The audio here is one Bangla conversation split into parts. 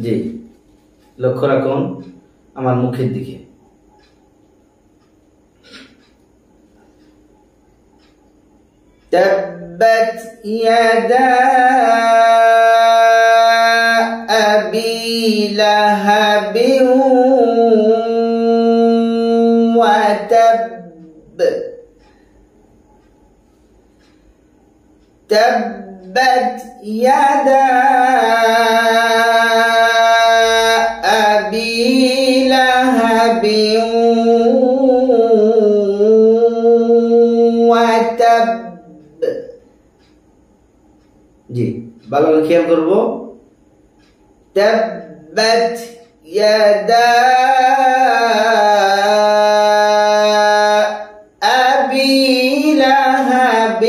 জি, লক্ষ্য রাখুন আমার মুখের দিকে। তাব্বাত ইয়াদা আবি লাহাবিন ওয়া তাব। تبت يدا أبي لهب وتب। জি, ভালো করে খেয়াল করব। تبت يدا أبي لهب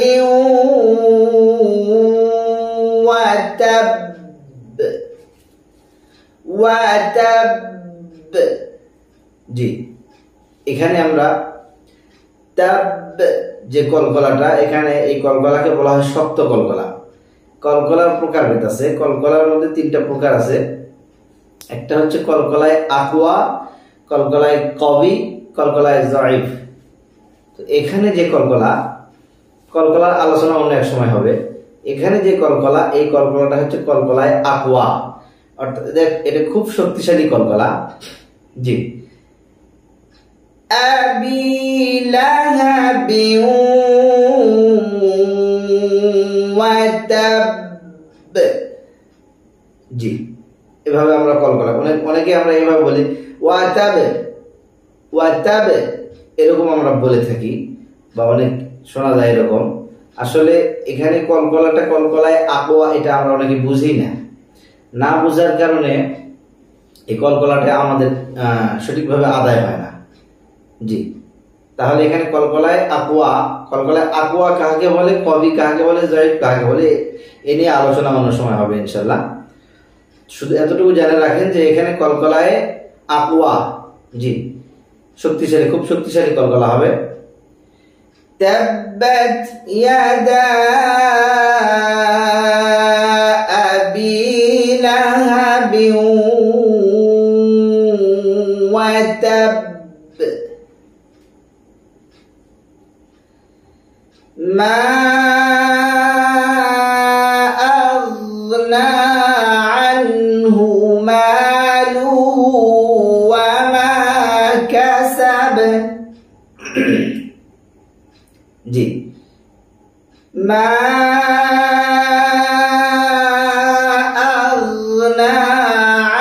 ওয়াতাব। জি, এখানে আমরা তাব যে কলকলাটা, এখানে এই কলকলাকে বলা হয় শক্ত কলকলা। কলকলার প্রকারভেদ আছে। কলকলার মধ্যে তিনটা প্রকার আছে। একটা হচ্ছে কলকলায় আকওয়া, কলকলায় কবি, কলকলায় জয়ীফ। তো এখানে যে কলকলার আলোচনা অন্য এক সময় হবে। এখানে যে কলকলা, এই কলকলাটা হচ্ছে কলকলায় আকওয়া, অর্থাৎ এটা খুব শক্তিশালী কলকলা। জি, আবি লাহাবি ওয়া তাব। জি, এভাবে আমরা কলকলা, অনেকে আমরা এভাবে বলি ওয়া তাব, এরকম আমরা বলে থাকি বা অনেক শোনা যায় এরকম। আসলে এখানে কলকলায় আকওয়া, এটা আমরা অনেকে বুঝি না বুঝার কারণে এই কলকলাটা আমাদের সঠিকভাবে আদায় হয় না। জি, তাহলে এখানে কলকলায় আকওয়া কাকে বলে, কবি কাকে বলে, জয়ীফ কাকে বলে, এ নিয়ে আলোচনা অন্য সময় হবে ইনশাল্লাহ। শুধু এতটুকু জেনে রাখেন যে এখানে কলকলায় আকওয়া, জি, শক্তিশালী, খুব শক্তিশালী কলকলা হবে। তাব্বাত ইয়াদা আবি লাহাবি ওয়া তাব মা আগনা আনহু মালুহু ওয়া মা কাসাব। জি, মা আগনা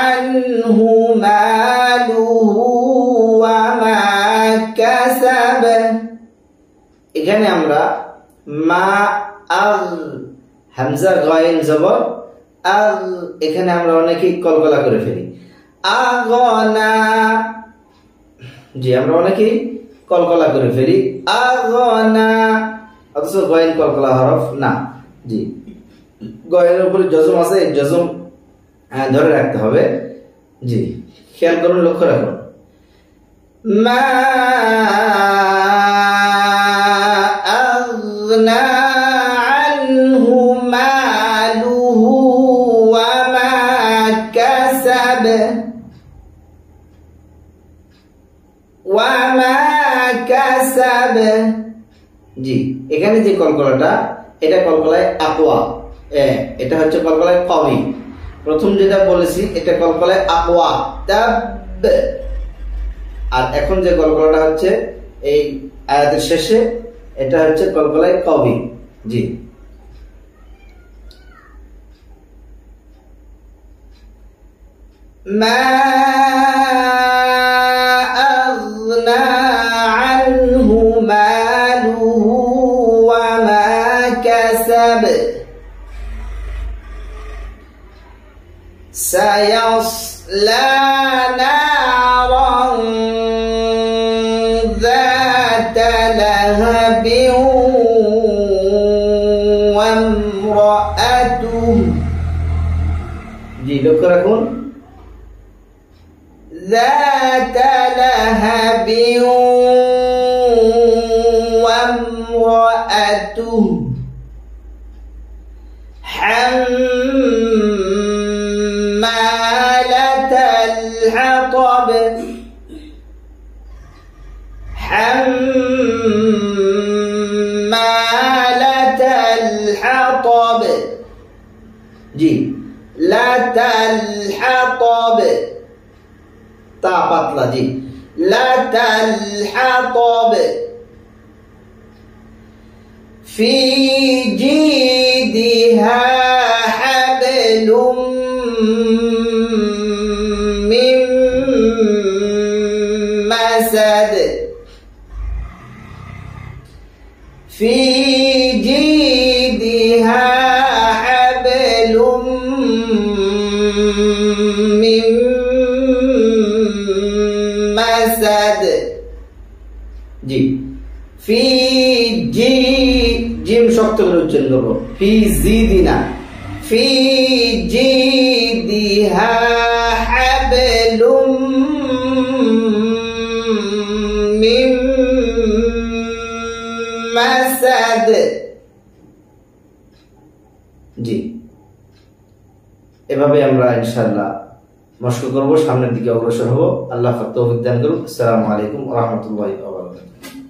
আনহু মালুহু ওয়া মা কাসাব। এখানে আমরা মা হামজা গায়েন জবর এখানে আমরা অনেকেই কলকলা করে ফেলি। আগনা, জি, আমরা অনেকেই কলকলা করে ফেলি আগনা, অথচ গয়েন কলকলা হরফ না। জি, গয়েনের উপরে জজম আছে, জজম ধরে রাখতে হবে। জি, খেয়াল করুন, লক্ষ্য রাখুন। মা আগনা আনহু মালুহু ওয়া মা কাসাব ওয়া মা কাসাব। জি, এখানে যে কলকলাটা, এটা কলকলায় আকওয়া, এটা হচ্ছে কলকলায় কবি। প্রথম যেটা বলেছি এটা কলকলায় আকওয়া তাব, আর এখন যে কলকলাটা হচ্ছে এই আয়াতের শেষে, এটা হচ্ছে কলকলায় কবি। জি, মা আগনা আনহু মালুহু ওয়া মা কাসাব সায়াসলা নারান যাতা লাহাবিন ওয়া ইমরাআতুহু। জি, লক্ষ্য রাখুন, ذات لهب وامرأته حمالة জি লা তালহাতাব তা পাতলা জি লা তালহাতাব ফি জিদিহা হাবলুম মিন মাসাদ ফি জিদিহা হাবলুম মিন মাসাদ জি ফি জি জিম শক্ত করে উচ্চারণ করবো ফি জিদিনা ফি জিদিহা হাবলুম মিন মাসাদ জি এভাবে আমরা ইনশাআল্লাহ মশক করব, সামনের দিকে অগ্রসর হব। আল্লাহ পাক তৌফিক দান করুন। আসসালামু আলাইকুম ওয়া রাহমাতুল্লাহি ওয়া বারাকাতুহু।